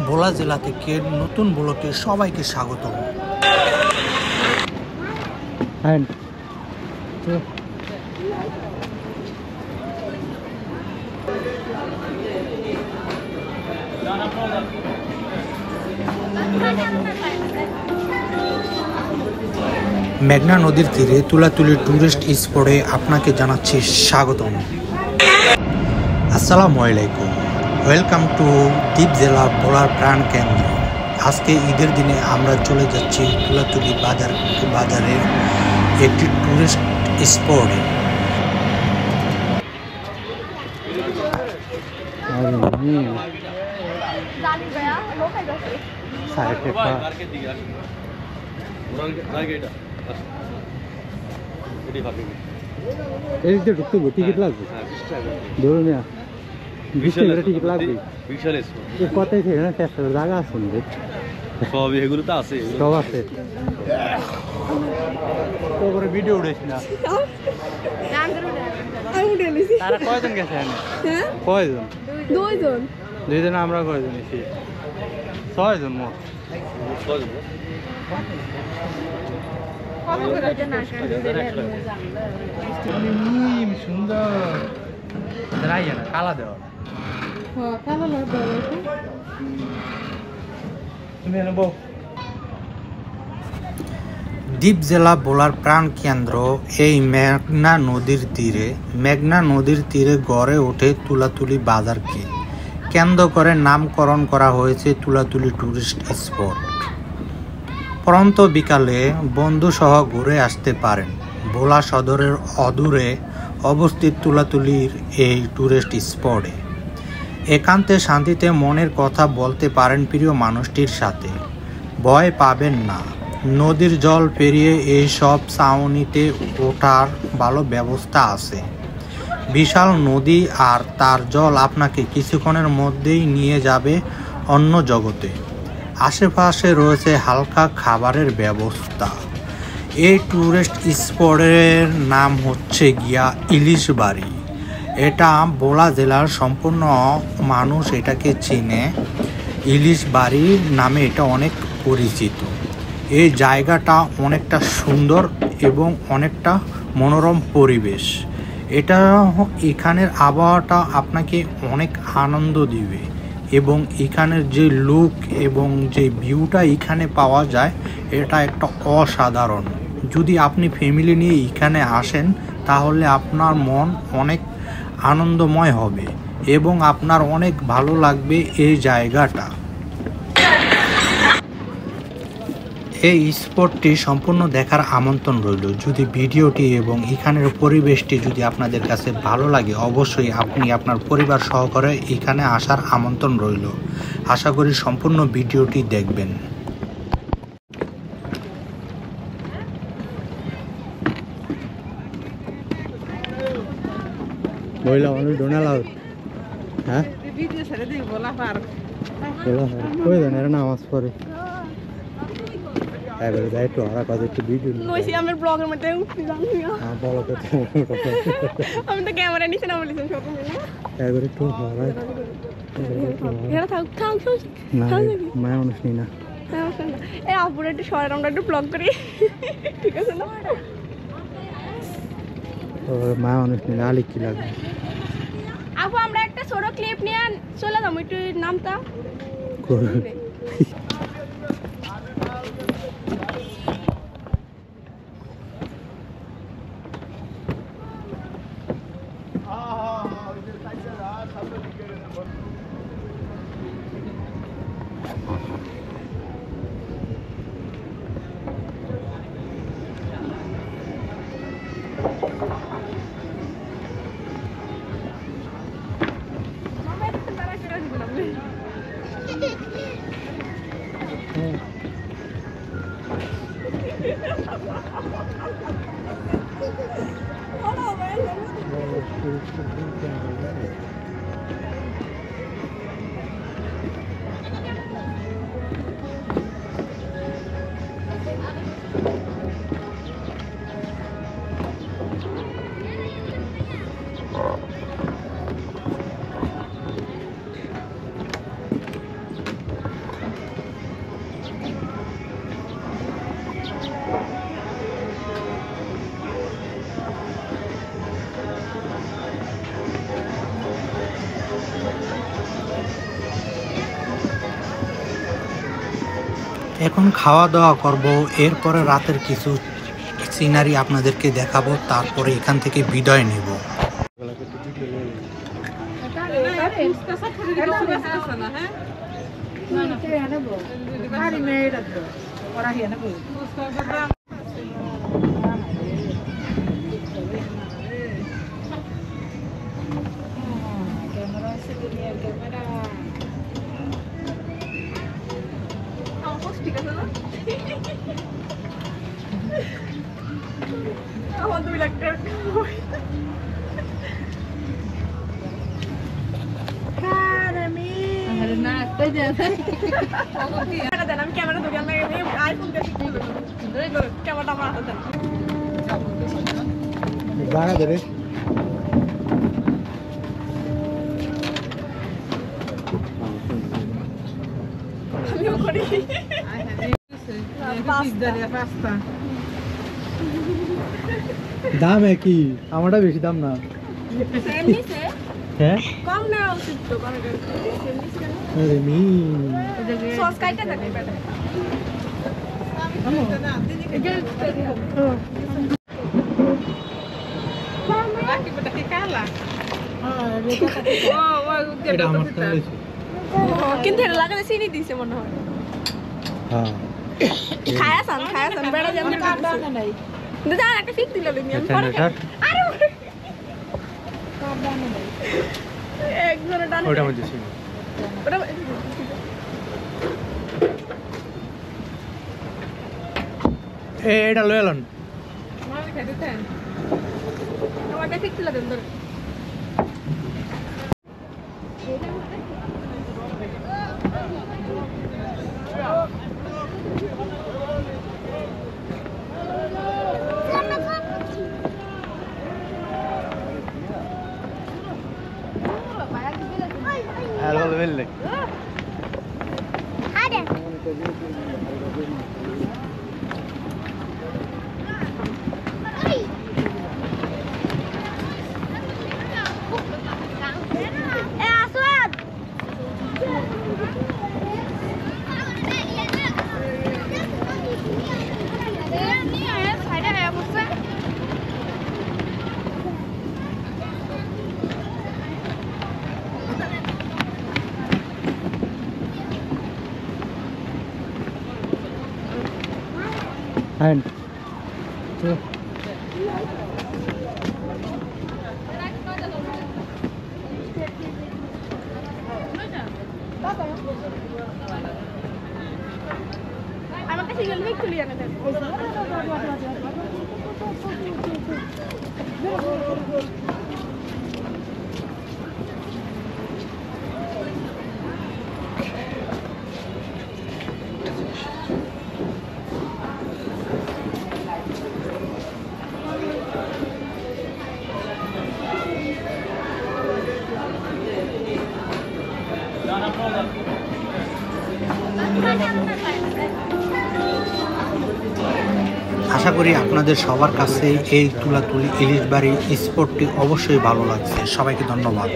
ভোলা জেলা থেকে নতুন ব্লকে সবাইকে স্বাগত। মেঘনা নদীর তীরে তুলাতুলি টুরিস্ট স্পটে আপনাকে জানাচ্ছি স্বাগতম। আসসালামু আলাইকুম, ওয়েলকাম টু দ্বীপ জেলা ভোলার প্রাণ কেন্দ্র। আজকে ঈদের দিনে আমরা চলে যাচ্ছি তুলাতুলি বাজারের একটি টুরিস্ট স্পটে। টিকিট লাগবে ধরুন টিকিট লাগবে কথাই থেকে না জায়গা আছে সব এগুলো তো আছে, সব আছে। ভিডিও উঠেছি না তারা কয়জন গেছে? কয়জন? দুইজন। আমরা কয়জন এসেছি? 6 জন মোট। সুন্দর কালা দেওয়া দ্বীপ জেলা ভোলার প্রাণ কেন্দ্র এই মেঘনা নদীর তীরে গড়ে ওঠে তুলাতুলি বাজারকে কেন্দ্র করে নামকরণ করা হয়েছে তুলাতুলি টুরিস্ট স্পট। পরন্ত বিকালে বন্ধু সহ ঘুরে আসতে পারেন ভোলা সদরের অদূরে অবস্থিত তুলাতুলির এই টুরিস্ট স্পটে। একান্তে শান্তিতে মনের কথা বলতে পারেন প্রিয় মানুষটির সাথে। ভয় পাবেন না, নদীর জল পেরিয়ে এই সব ছাউনিতে ওঠার ভালো ব্যবস্থা আছে। বিশাল নদী আর তার জল আপনাকে কিছুক্ষণের মধ্যেই নিয়ে যাবে অন্য জগতে। আশেপাশে রয়েছে হালকা খাবারের ব্যবস্থা। এই টুরিস্ট স্পটের নাম হচ্ছে গিয়া ইলিশ বাড়ি। এটা ভোলা জেলার সম্পূর্ণ মানুষ এটাকে চিনে। ইলিশ বাড়ি নামে এটা অনেক পরিচিত। এই জায়গাটা অনেকটা সুন্দর এবং অনেকটা মনোরম পরিবেশ। এখানের আবহাওয়াটা আপনাকে অনেক আনন্দ দিবে এবং এখানের যে লুক এবং যে ভিউটা এখানে পাওয়া যায় এটা একটা অসাধারণ। যদি আপনি ফ্যামিলি নিয়ে এখানে আসেন তাহলে আপনার মন অনেক আনন্দময় হবে এবং আপনার অনেক ভালো লাগবে এই জায়গাটা। এই স্পটটি সম্পূর্ণ দেখার আমন্ত্রণ রইল। যদি ভিডিওটি এবং এখানের পরিবেশটি যদি আপনাদের কাছে ভালো লাগে অবশ্যই আপনি আপনার পরিবার সহকারে এখানে আসার আমন্ত্রণ রইল। আশা করি সম্পূর্ণ ভিডিওটি দেখবেন। নামাজ পড়ে একটু ভিডিও আমি ব্লগের মধ্যে আমি তো ক্যামেরা নিচে না বলেছি একটু মায়া মানুষ নেই না। এই আপুরা একটু সরার আমরা একটু ব্লগ করি, ঠিক আছে না? মায়া মানুষ নেই না, আলিক কি লাগবে? আপু আমরা একটা ছোট ক্লিপ নিয়ে চলে যাবো, একটু নামতা এখন খাওয়া দাওয়া করব, এরপরে রাতের কিছু সিনারি আপনাদেরকে দেখাবো, তারপরে এখান থেকে বিদায় নেব। আমার 2 লাখ টাকা আমি ক্যামেরা ধরি আমি আইফোন ক্যামেরাটা আমার হাতে দেন আমিও করি দাম একই, আমারটা বেশি দাম না। হ্যাঁ কম না উচিত তো কারণ আরে মি সস কাইটা থাকে বেটা এটা আমার তাহলে কিন্তু এটা লাগালে চিনি দিছে মনে হয় হ্যাঁ খায়াসান বেড়া যেমন কাটা নাই দাদা একটা ফিক দিল আমি পরে আরে কাটা নাই একজনের ডান ওটা মধ্যে ছিল ওটা এটা লয়ে এলেন মাল খাই দিতে আমারটা ফিক দিল দেন হ্যালো বললে আরে হ্যাঁ আমাকে সিঙ্গেল মিক খুলি আনে দেন আশা করি আপনাদের সবার কাছে এই তুলাতুলি ইলিশ বাড়ি স্পটটি অবশ্যই ভালো লাগছে। সবাইকে ধন্যবাদ।